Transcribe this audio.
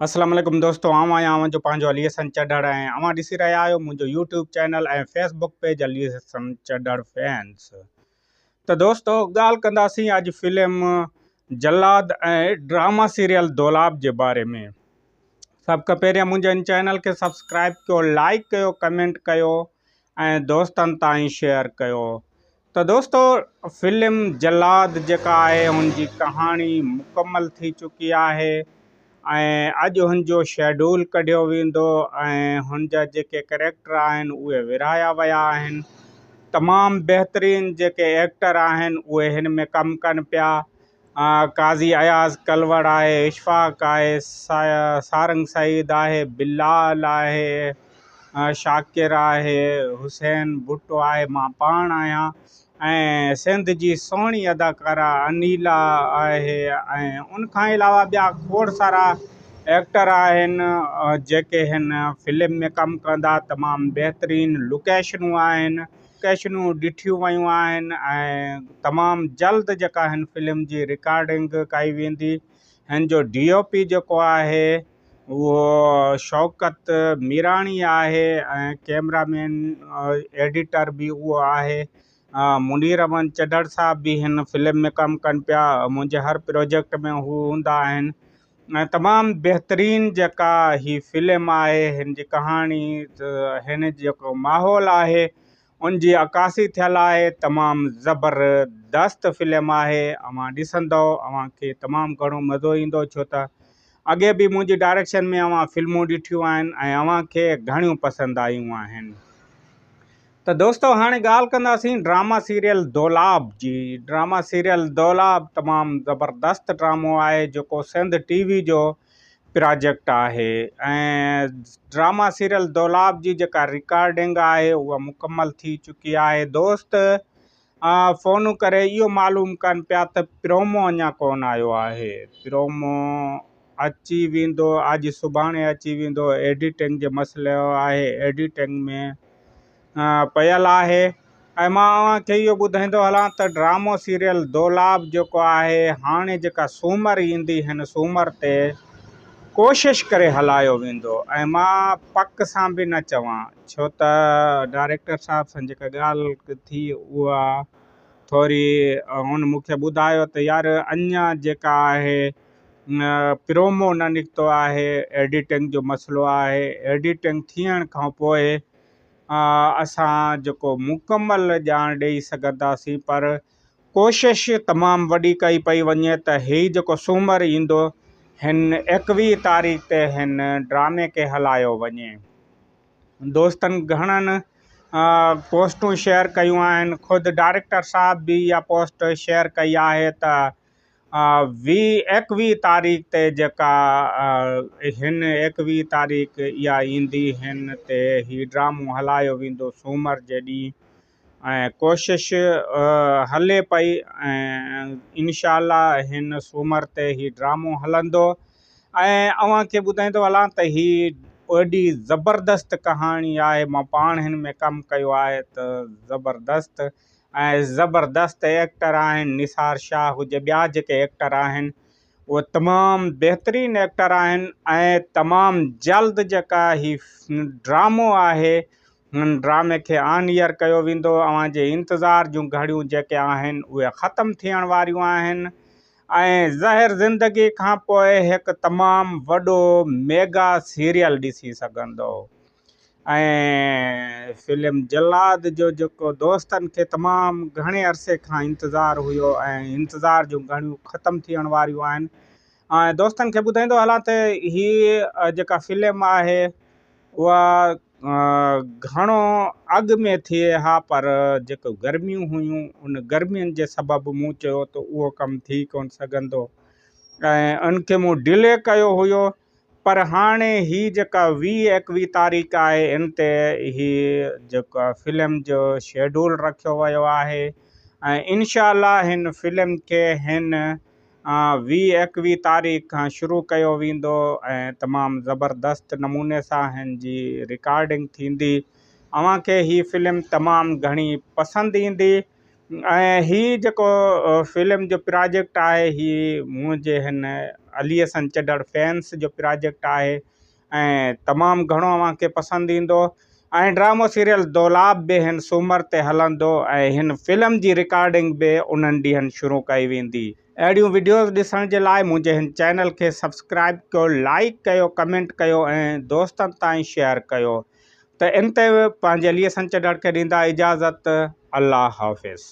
अस्सलाम वालेकुम दोस्तों, आऊं आहियां जो पंहिंजो अलीहसन चढ़ड़ ऐं अवां ॾिसी रहिया आहियो मुंहिंजो यूट्यूब चैनल ऐं फेसबुक पेज अलीहसन चढ़ड़ फैंस। त दोस्तों ॻाल्हि कंदासीं अॼु फिल्म जल्लाद ऐं ड्रामा सीरियल दौलाब जे बारे में। सभ खां पहिरियां मुंहिंजे इन चैनल खे सब्सक्राइब कयो, लाइक कयो, कमेंट कयो ऐं दोस्तनि ताईं शेयर कयो। त दोस्तों फिल्म जल्लाद जेका आहे हुनजी कहाणी मुकमल थी चुकी आहे ऐं अॼु हुनजो शेड्यूल कढियो वेंदो ऐं हुनजा जेके कैरेक्टर आहिनि उहे विरहाया विया आहिनि। तमामु बहितरीन जेके एक्टर आहिनि उहे हिन में कमु कनि पिया। काज़ी अयाज़ कलवड़ आहे, इशफ़ाक़ आहे, सारंग सईद आहे, बिलाल आहे, शाकिर आहे, हुसैन भुट्टो आहे, मां पाण आहियां ऐं सिंध जी सुहिणी अदाकारा अनीला आहे ऐं उनखां अलावा ॿिया खोड़ सारा एक्टर आहिनि जेके हिन फिल्म में कमु कंदा। तमामु बहितरीन लोकेशनूं आहिनि, लोकेशनूं ॾिठियूं वयूं आहिनि ऐं तमामु जल्द जेका हिन फिल्म जी रिकॉर्डिंग कई वेंदी। हिन जो DOP जेको आहे उहो शौकत मीराणी आहे ऐं कैमरामैन एडिटर बि उहो आहे मुनीर अमन चढ़ड़ साहब बि हिन फिल्म में कमु कनि पिया। मुंहिंजे हर प्रोजेक्ट में हू हूंदा आहिनि ऐं तमामु बहितरीन जेका ही फिल्म आहे, हिन जी कहाणी, हिन जेको माहौल आहे उनजी अकासी थियल आहे। तमामु ज़बरदस्त फिल्म आहे, अवां ॾिसंदव अव्हांखे तमामु घणो मज़ो ईंदो, छो त अॻे बि मुंहिंजी डायरेक्शन में अवां फिल्मूं ॾिठियूं आहिनि ऐं अव्हांखे घणियूं पसंदि आयूं आहिनि। त दोस्तों हाणे ॻाल्हि कंदासीं ड्रामा सीरियल दौलाब जी। ड्रामा सीरियल दौलाब तमामु ज़बरदस्त ड्रामो आहे जेको सिंध TV जो प्रोजेक्ट आहे ऐं ड्रामा सीरियल दौलाब जी जेका रिकॉर्डिंग आहे उहा मुकमल थी चुकी आहे। दोस्त फ़ोन करे इहो मालूम कनि पिया त प्रोमो अञा कोन आयो आहे। प्रोमो अची वेंदो, अॼु सुभाणे अची वेंदो। एडिटिंग जे मसइले आहे, एडिटिंग में पयल आहे ऐं मां अव्हांखे इहो ॿुधाईंदो हलां त ड्रामो सीरियल दौलाब जेको आहे हाणे जेका सूमर ईंदी हिन सूमर ते कोशिशि करे हलायो वेंदो ऐं मां पक सां बि न चवां, छो त डायरेक्टर साहब सां जेका ॻाल्हि थी उहा थोरी हुन मूंखे ॿुधायो त यार अञा जेका आहे प्रोमो न निकितो आहे, एडिटिंग जो मसइलो आहे। एडिटिंग थियण खां पोइ असां जेको मुकमल ॼाण ॾेई सघंदासीं, पर कोशिशि तमामु वॾी कई पई वञे त हीउ जेको सूमर ईंदो हिन 21 तारीख़ ते हिन ड्रामे खे हलायो वञे। दोस्तनि घणनि पोस्टूं शेयर कयूं आहिनि, ख़ुदि डायरेक्टर साहब बि इहा पोस्ट शेयर कई आहे त 21 तारीख़ ते जेका हिन 21 तारीख़ इहा ईंदी हिन ते ही ड्रामो हलायो वेंदो सूमर जे ॾींहुं ऐं कोशिशि हले पई ऐं इंशाअल्लाह हिन सूमर ते ही ड्रामो हलंदो। ऐं अव्हांखे ॿुधाईंदो हलां त ही वॾी ज़बरदस्त कहाणी आहे। मां पाण हिन में कमु कयो आहे त ज़बरदस्त ऐं ज़बरदस्त एक्टर आहिनि। निसार शाह हुजे, ॿिया जेके एक्टर आहिनि उहे तमामु बहितरीन एक्टर आहिनि ऐं तमामु जल्द जेका ही ड्रामो आहे हुन ड्रामे खे ऑन ईयर कयो वेंदो। अव्हांजे इंतज़ार जूं घड़ियूं जेके आहिनि उहे ख़तमु थियण वारियूं आहिनि ऐं ज़ाहिर ज़िंदगी खां पोइ हिकु तमामु वॾो मेगा सीरियल ॾिसी सघंदो। ऐं फिल्म जल्लाद जो जेको दोस्तनि खे तमामु घणे अरसे खां इंतज़ारु हुयो ऐं इंतज़ार जूं घड़ियूं ख़तमु थियण वारियूं आहिनि। ऐं दोस्तनि खे ॿुधाईंदो हलां त हीअ जेका फिल्म आहे उहा घणो अॻु में थिए हा, पर जेको गर्मियूं हुयूं उन गर्मियुनि जे सबबु मूं चयो त उहो कमु थी कोन सघंदो ऐं उनखे मूं डिले कयो हुयो। पर हाणे ही जेका 20-21 तारीख़ आहे इन ते ही जेका फिल्म जो शेड्यूल रखियो वियो आहे ऐं इंशाअल्लाह हिन फिल्म खे हिन 20-21 तारीख़ खां शुरू कयो वेंदो ऐं तमामु ज़बरदस्त नमूने सां हिन जी रिकॉर्डिंग थींदी। अव्हांखे ही फिल्म तमामु घणी पसंदि ईंदी ऐं हीअ जेको फिल्म जो प्रोजेक्ट आहे ही मुंहिंजे हिन अली हसन चड्डड़ फैंस जो प्रोजेक्ट आहे ऐं तमामु घणो अव्हांखे पसंदि ईंदो। ऐं ड्रामो सीरियल दौलाब बि हिन सूमर ते हलंदो ऐं हिन फिल्म जी रिकॉर्डिंग बि उन्हनि ॾींहंनि शुरू कई वेंदी। अहिड़ियूं वीडियोज़ ॾिसण जे लाइ मुंहिंजे हिन चैनल खे सब्सक्राइब कयो, लाइक कयो, कमेंट कयो ऐं दोस्तनि ताईं शेयर कयो। त इन ते पंहिंजे अली हसन चड्डड़ खे ॾींदा इजाज़त। अल्लाह हाफ़िज़।